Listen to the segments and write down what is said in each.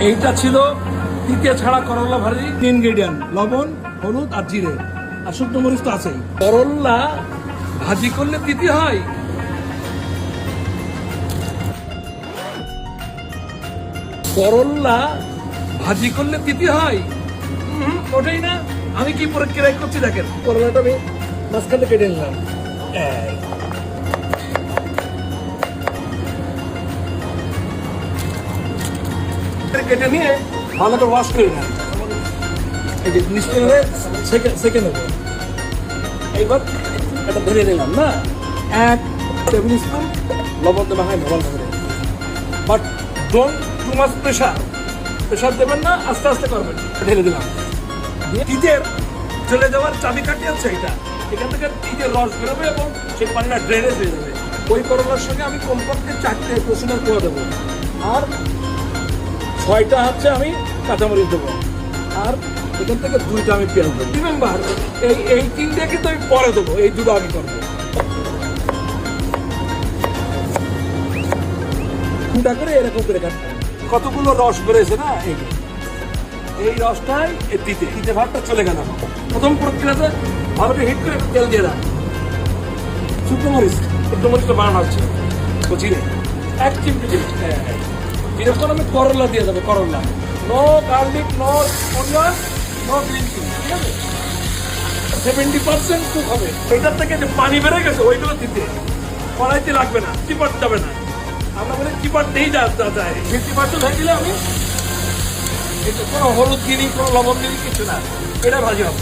এইটা ছিল তিতে ছাড়া করলা ভাজি। ইনগ্রেডিয়েন্ট লবণ, হলুদ আর জিরে, আর শুকনো মরিচ তো আছেই। করলা ভাজি করলে তিতে হয়? করলা ভাজি করলে তিতে হয়? ওটাই না। আমি কি প্রক্রিয়া করছি দেখেন, করলাটা আমি মাঝখানে কেটে নিলাম, কেটে নিয়ে ভালো করে ওয়াশ করে নেন। এই যে নিশ্চয় সেকে নেব। এইবার এটা ধরে নিলাম না, 1 টেবিল স্পুন লবণ দেওয়া হয় নর্মাল ভাবে। But don't too much pressure দেবেন না, আস্তে আস্তে করবেন। ঢেলে দিলাম। তিতের চলে যাওয়ার চাবিকাঠি আছে এটা, এখান থেকে তিতের রস বেরোবে এবং সেই পানিটা ড্রেনেজ হয়ে যাবে। ওই করলার সঙ্গে আমি কমপক্ষে 4টে রসুনের কোয়া দেবো, আর 6টা হচ্ছে আমি কাঁচামরিচ দেবো, আর এখান থেকে 2টা আমি পেঁয়াজ দেবো। রিমেম্বার, এই 3টে কিন্তু আমি পরে দেবো, এই 2টো আমি করবো। ফুটা করে এরকম করে কাটবো। কতগুলো রস বেরোয়েছে না, এই রসটাই তিতে ভাবটা চলে গেল। প্রথম প্রক্রিয়াতে ভালো করে হিট করে তেল দিয়ে দেন। শুকনো মরিচটা বানানো হচ্ছে, তো জিরে 1 চিমটি এরকম আমি করলা দিয়ে যাবে। করলা no garlic, no onion, no green chilli, ঠিক আছে? 70% কুক হবে। এটার থেকে যে পানি বেড়ে গেছে ওইগুলো দিতে কড়াইতে লাগবে না, চিপাট যাবে না। আমরা বলি চিপাট নেই যায় 50% হয়ে গেলে আমি কোনো হলুদ দিলি, কোনো লবণ দিলি, কিছু না, এটা ভাজি হবে।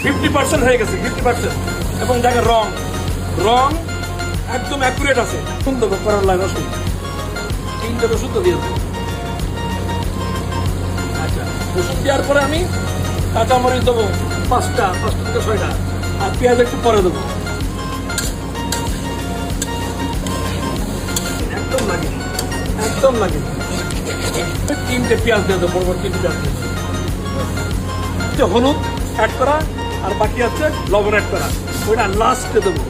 50% হয়ে গেছে, 50%। এবং দেখেন রং একদম অ্যাকুরেট আছে। রসুন দেবো, করলায় রসুন 3টে রসুন তো দিয়ে দেবো। আচ্ছা, রসুন দেওয়ার পরে আমি কাঁচামরিচ দেবো 5টা থেকে 6টা, আর পেঁয়াজ একটু পরে দেবো। একদম লাগে 3টে পেঁয়াজ দিয়ে দেবো, বড় 3টে পেঁয়াজ দিয়ে। হলুদ অ্যাড করা, আর বাকি আছে লবণ অ্যাড করা, ওইটা লাস্টে দেবো।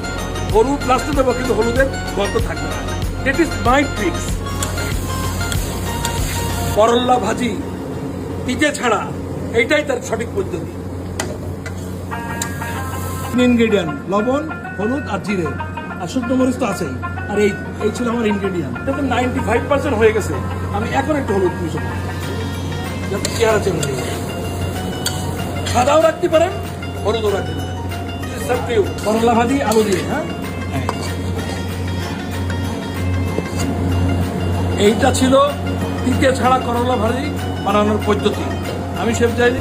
হলুদ লাস্টে দেবো, কিন্তু হলুদের গন্ধ থাকবে না। That is my tricks. করলা ভাজি তিতে ছাড়া, এইটাই তার সঠিক পদ্ধতি। ইনগ্রেডিয়েন্ট লবণ, হলুদ আর জিরে, আর শুকনো মরিচ তো আছেই। আর এই ছিল আমার ইনগ্রেডিয়েন্ট। 95% হয়ে গেছে। আমি এখন একটু হলুদ মিশাবো যাতে চেহারা চেঞ্জ হয়ে যায়। সাদাও রাখতে পারেন, হলুদও রাখতে পারেন। করলা ভাজি আলু দিয়ে। হ্যাঁ, এইটা ছিল তিতে ছাড়া করলা ভাজি বানানোর পদ্ধতি। আমি শেফ জাহিদ।